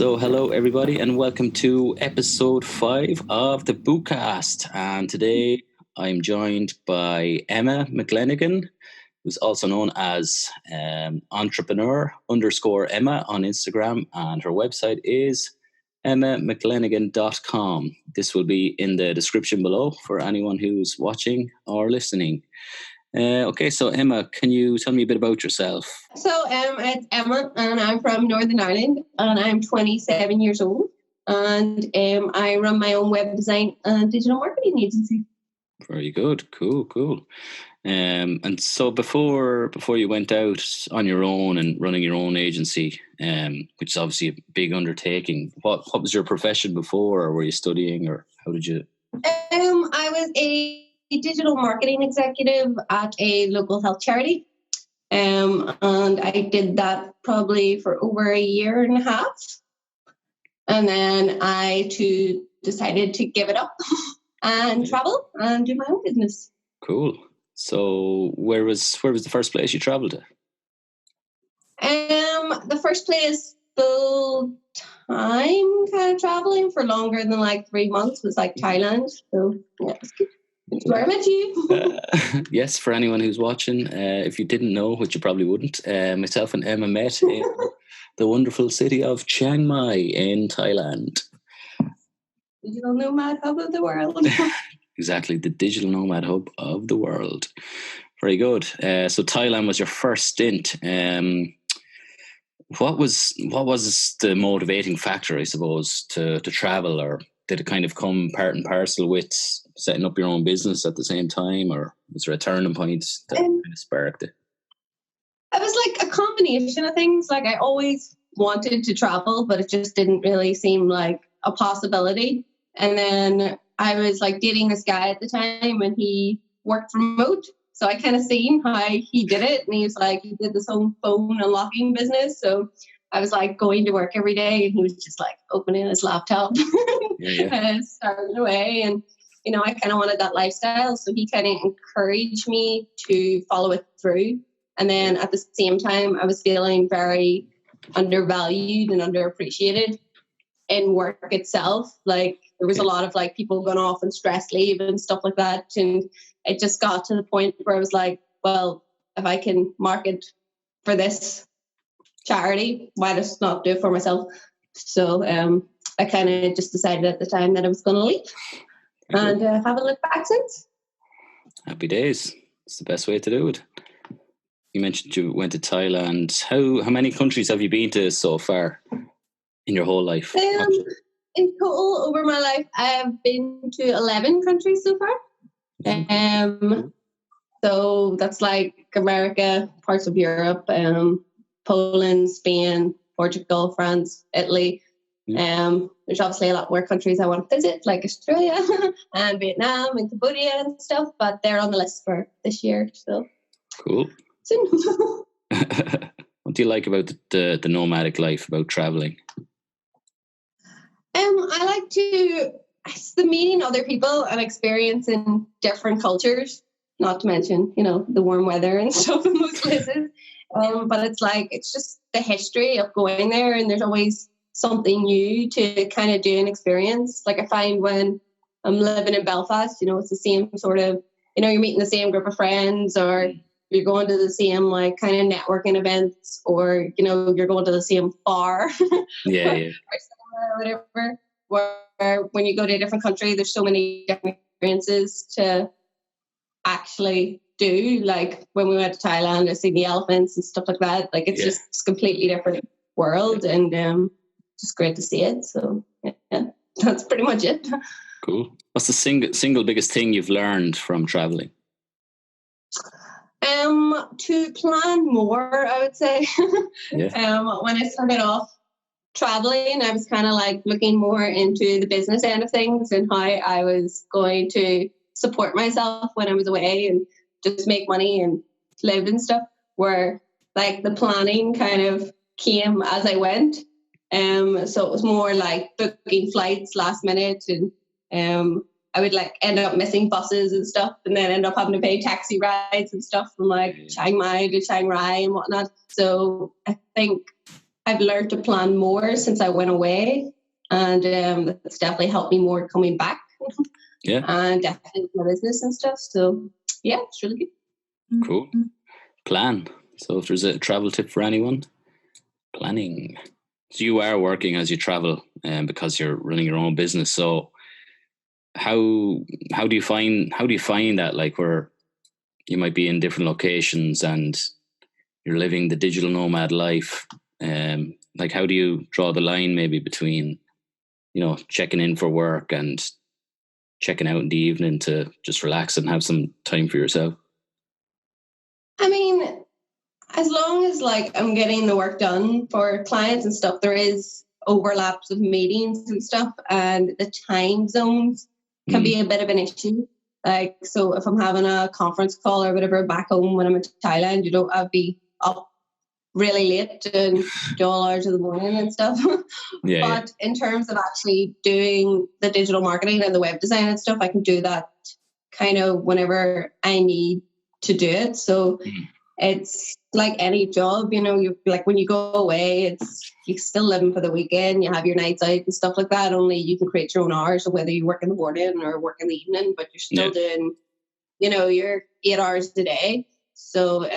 So hello everybody and welcome to episode 5 of the Bootcast. And today I'm joined by Emma McClenaghan, who's also known as entrepreneur_Emma on Instagram, and her website is emmamcclenaghan.com. This will be in the description below for anyone who's watching or listening. Okay, so Emma, can you tell me a bit about yourself? So it's Emma, and I'm from Northern Ireland, and I'm 27 years old, and I run my own web design and digital marketing agency. Very good, cool. And so before you went out on your own and running your own agency, which is obviously a big undertaking, what was your profession before, or were you studying, or how did you? I was a digital marketing executive at a local health charity, and I did that probably for over a year and a half, and then I too decided to give it up and travel and do my own business. Cool. So where was the first place you traveled to? The first place full time kind of traveling for longer than like 3 months was like Thailand. So yeah, it's good. It's where I met you. Yes, for anyone who's watching, if you didn't know, which you probably wouldn't, myself and Emma met in the wonderful city of Chiang Mai in Thailand. Digital nomad hub of the world. Exactly, the digital nomad hub of the world. Very good. So Thailand was your first stint. What was the motivating factor, I suppose, to travel, or did it kind of come part and parcel with setting up your own business at the same time, or was there a turning point that kind of sparked it? It was like a combination of things. Like I always wanted to travel, but it just didn't really seem like a possibility. And then I was like dating this guy at the time, and he worked remote. So I kind of seen how he did it. And he was like, he did this whole phone unlocking business. So I was like going to work every day, and he was just like opening his laptop and starting away. And, you know, I kind of wanted that lifestyle. So he kind of encouraged me to follow it through. And then at the same time, I was feeling very undervalued and underappreciated in work itself. Like there was a lot of like people going off on stress leave and stuff like that. And it just got to the point where I was like, well, if I can market for this charity, why just not do it for myself? So I kind of just decided at the time that I was going to leave, and haven't looked back since. Happy days. It's the best way to do it. You mentioned you went to Thailand. How many countries have you been to so far in your whole life? In total, over my life, I've been to 11 countries so far. So that's like America, parts of Europe, Poland, Spain, Portugal, France, Italy. There's obviously a lot more countries I want to visit, like Australia and Vietnam and Cambodia and stuff, but they're on the list for this year. So cool. Soon. What do you like about the nomadic life, about traveling? I like the meeting other people and experiencing different cultures, not to mention, you know, the warm weather and stuff in most places. But it's just the history of going there, and there's always something new to kind of do and experience. Like I find when I'm living in Belfast, you know, it's the same sort of, you know, you're meeting the same group of friends, or you're going to the same like kind of networking events, or, you know, you're going to the same bar. Yeah. Or whatever, where when you go to a different country, there's so many different experiences to actually do. Like when we went to Thailand, I see the elephants and stuff like that. Like it's just a completely different world, and just great to see it. So yeah, that's pretty much it. Cool. What's the single biggest thing you've learned from traveling? To plan more, I would say. When I started off traveling, I was kind of like looking more into the business end of things and how I was going to support myself when I was away and just make money and live and stuff, where like the planning kind of came as I went. So it was more like booking flights last minute, and I would like end up missing buses and stuff, and then end up having to pay taxi rides and stuff from like Chiang Mai to Chiang Rai and whatnot. So I think I've learned to plan more since I went away, and it's definitely helped me more coming back. Yeah. And definitely with my business and stuff. So yeah, it's really good. Cool. Plan. So if there's a travel tip for anyone, planning. So you are working as you travel, because you're running your own business. So how do you find that, like, where you might be in different locations and you're living the digital nomad life? Like, how do you draw the line maybe between, checking in for work and checking out in the evening to just relax and have some time for yourself? I mean, as long as like I'm getting the work done for clients and stuff, there is overlaps of meetings and stuff, and the time zones can be a bit of an issue. Like, so if I'm having a conference call or whatever back home when I'm in Thailand, I'd be up really late and do all hours of the morning and stuff. But in terms of actually doing the digital marketing and the web design and stuff, I can do that kind of whenever I need to do it. So it's like any job, you like when you go away, you're still living for the weekend, you have your nights out and stuff like that, only you can create your own hours. So whether you work in the morning or work in the evening, but you're still doing, your 8 hours a day. So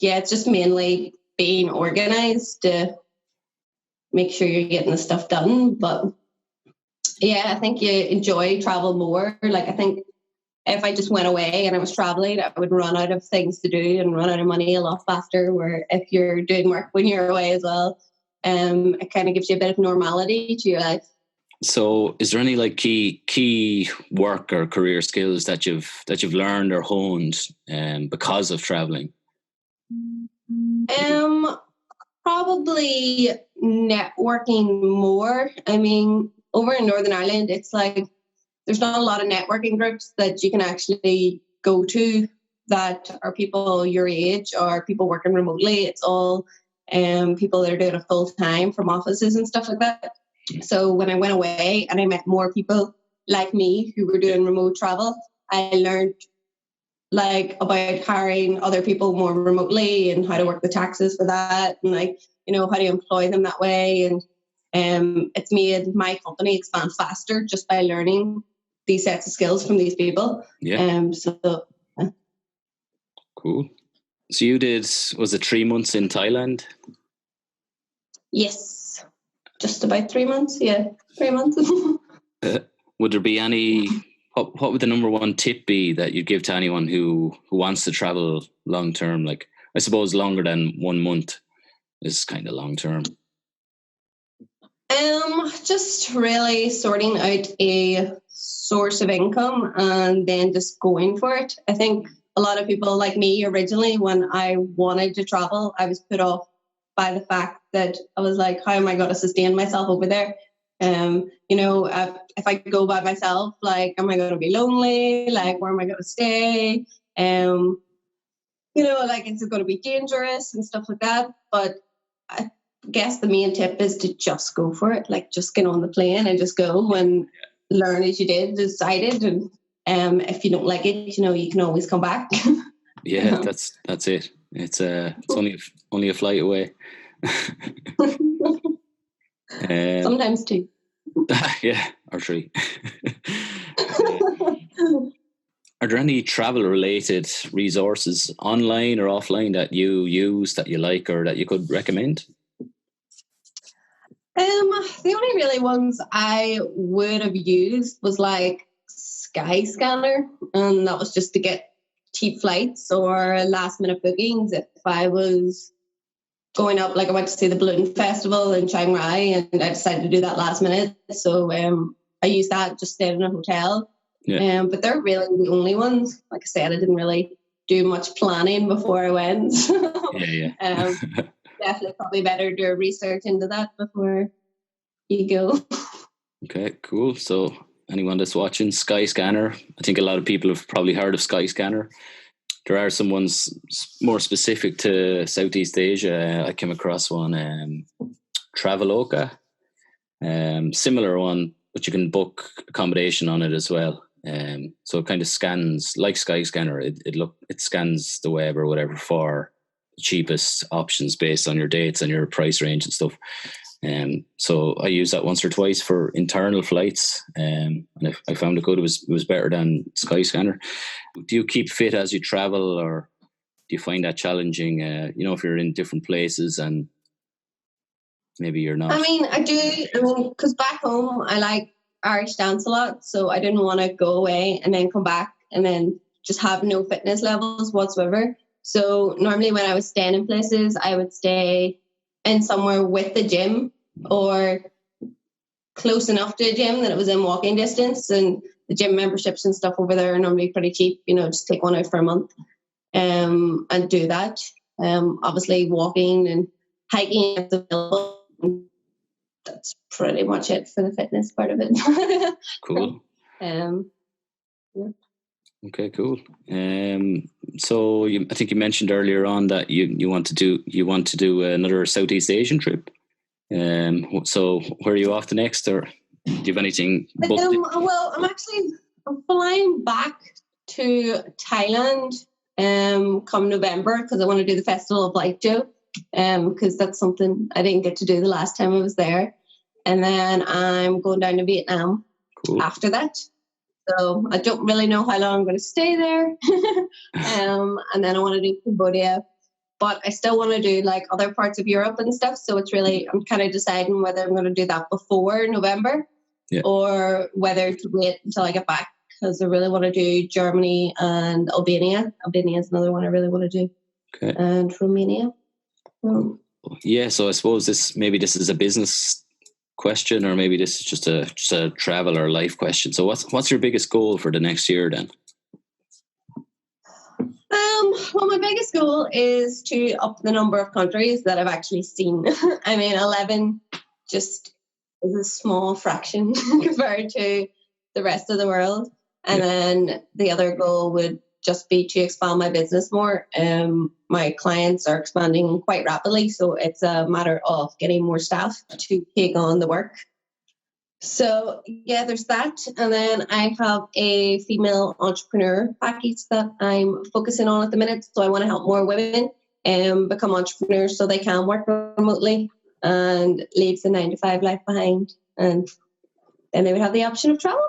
it's just mainly being organized to make sure you're getting the stuff done. But I think you enjoy travel more. Like, I think if I just went away and I was traveling, I would run out of things to do and run out of money a lot faster. Where if you're doing work when you're away as well, it kind of gives you a bit of normality to your life. So is there any like key work or career skills that you've learned or honed because of traveling? Probably networking more. I mean, over in Northern Ireland, it's like there's not a lot of networking groups that you can actually go to that are people your age or people working remotely. It's all people that are doing it full time from offices and stuff like that. So when I went away and I met more people like me who were doing remote travel, I learned like about hiring other people more remotely and how to work the taxes for that, and like, how to employ them that way. And it's made my company expand faster just by learning these sets of skills from these people. Cool. So you did, was it 3 months in Thailand? Yes, just about 3 months. 3 months. Would there be any, what would the number one tip be that you'd give to anyone who wants to travel long term? Like, I suppose longer than 1 month is kind of long term. Just really sorting out a source of income and then just going for it. I think a lot of people like me originally, when I wanted to travel, I was put off by the fact that I was like, how am I going to sustain myself over there? If I go by myself, like, am I going to be lonely? Like, where am I going to stay? Like, is it going to be dangerous and stuff like that? But I guess the main tip is to just go for it. Like, just get on the plane and just go and learn as you decided. And if you don't like it, you can always come back. Yeah, that's it. It's only a flight away. Sometimes two. Yeah, or three. Are there any travel related resources online or offline that you use, that you like, or that you could recommend? The only really ones I would have used was like Skyscanner, and that was just to get cheap flights or last minute bookings if I was going up. Like, I went to see the balloon festival in Chiang Mai and I decided to do that last minute, so I used that, just stayed in a hotel. But they're really the only ones. Like I said, I didn't really do much planning before I went. Definitely probably better do research into that before you go. Okay, cool. So anyone that's watching, Skyscanner, I think a lot of people have probably heard of Skyscanner. There are some ones more specific to Southeast Asia. I came across one, Traveloka, similar one, but you can book accommodation on it as well. So it kind of scans like Skyscanner. It scans the web or whatever for cheapest options based on your dates and your price range and stuff. So I used that once or twice for internal flights, and I found it good. It was better than Skyscanner. Do you keep fit as you travel, or do you find that challenging? If you're in different places and maybe you're not. I mean, I do. I mean, because back home I like Irish dance a lot, so I didn't want to go away and then come back and then just have no fitness levels whatsoever. So normally when I was staying in places, I would stay in somewhere with the gym or close enough to a gym that it was in walking distance. And the gym memberships and stuff over there are normally pretty cheap. Just take one out for a month and do that. Obviously walking and hiking is available. That's pretty much it for the fitness part of it. Cool. Yeah. Okay, cool. So I think you mentioned earlier on that you want to do another Southeast Asian trip. So where are you off to next, or do you have anything booked? Well, I'm flying back to Thailand come November because I want to do the Festival of Light show. Because that's something I didn't get to do the last time I was there. And then I'm going down to Vietnam after that. So I don't really know how long I'm going to stay there. And then I want to do Cambodia. But I still want to do like other parts of Europe and stuff. So it's really, I'm kind of deciding whether I'm going to do that before November or whether to wait until I get back. Because I really want to do Germany and Albania. Albania is another one I really want to do. Okay. And Romania. So I suppose this is a business question, or maybe this is just a travel or life question. So what's your biggest goal for the next year then? Well, my biggest goal is to up the number of countries that I've actually seen. I mean, 11 just is a small fraction compared to the rest of the world. And then the other goal would just be to expand my business more. My clients are expanding quite rapidly, so it's a matter of getting more staff to take on the work. So there's that. And then I have a female entrepreneur package that I'm focusing on at the minute. So I want to help more women become entrepreneurs so they can work remotely and leave the 9-to-5 life behind. And then they would have the option of travel.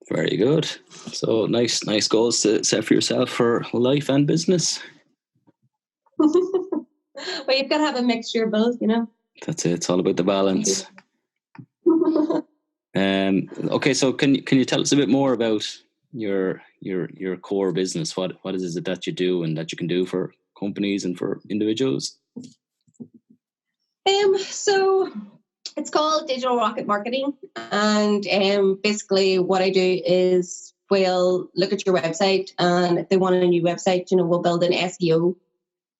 Very good. So nice goals to set for yourself for life and business. Well, you've got to have a mixture of both, That's it. It's all about the balance. Okay, so can you tell us a bit more about your core business? What is it that you do and that you can do for companies and for individuals? So it's called Digital Rocket Marketing, and basically what I do is we'll look at your website, and if they want a new website, we'll build an SEO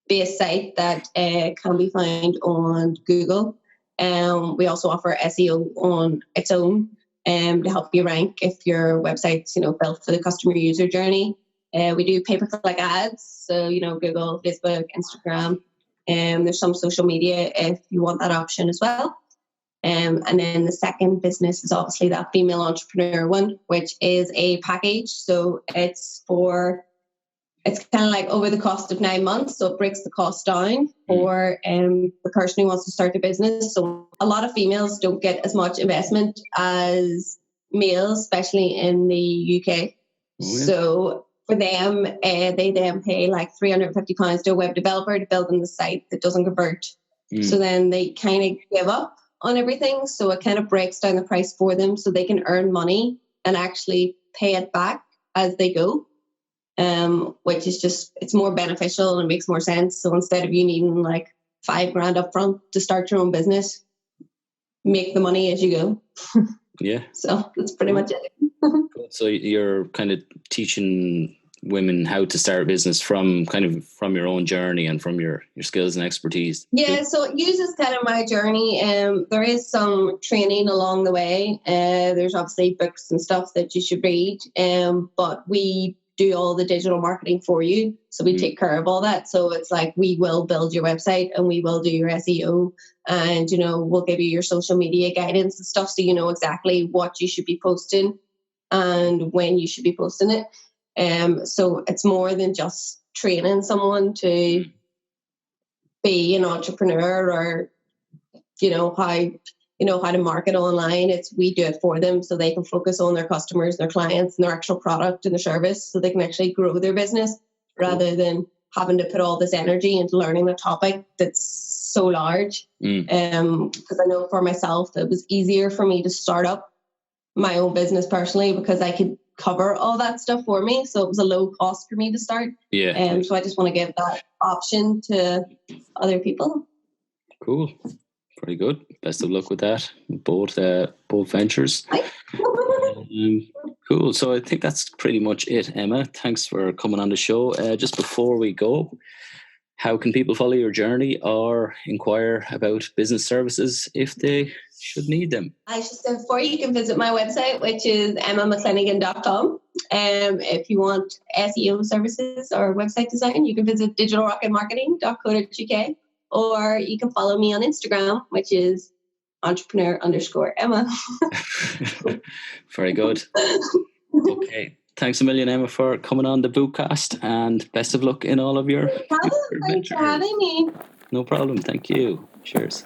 based site that can be found on Google. We also offer SEO on its own to help you rank if your website's built for the customer user journey. We do pay-per-click ads, so Google, Facebook, Instagram. There's some social media if you want that option as well. And then the second business is obviously that female entrepreneur one, which is a package. So it's kind of like over the cost of 9 months. So it breaks the cost down for the person who wants to start a business. So a lot of females don't get as much investment as males, especially in the UK. Oh, yeah. So for them, they then pay like £350 to a web developer to build them the site that doesn't convert. So then they kind of give up on everything. So it kind of breaks down the price for them so they can earn money and actually pay it back as they go. Which is it's more beneficial and makes more sense. So instead of you needing like $5,000 up front to start your own business, make the money as you go. Yeah. So that's pretty much it. So you're kind of teaching women how to start a business from your own journey and from your skills and expertise. Yeah, so it uses kind of my journey. There is some training along the way. There's obviously books and stuff that you should read. But we do all the digital marketing for you. So we take care of all that. So it's like we will build your website and we will do your SEO and, we'll give you your social media guidance and stuff. So you know exactly what you should be posting and when you should be posting it. So it's more than just training someone to be an entrepreneur or, how to market online. We do it for them so they can focus on their customers, their clients, and their actual product and their service so they can actually grow their business rather than having to put all this energy into learning a topic that's so large. Because I know for myself, it was easier for me to start up my own business personally because I could cover all that stuff for me. So it was a low cost for me to start. Yeah. So I just want to give that option to other people. Cool. Very good. Best of luck with that. Both ventures. Cool. So I think that's pretty much it, Emma. Thanks for coming on the show. Just before we go, how can people follow your journey or inquire about business services if they should need them? I just said before, you can visit my website, which is McClenaghan.com. If you want SEO services or website design, you can visit digitalrocketmarketing.co.uk, or you can follow me on Instagram, which is entrepreneur_Emma. Very good. Okay. Thanks a million, Emma, for coming on the Bootcast, and best of luck in all of your No problem. Thanks for having me. No problem. Thank you. Cheers.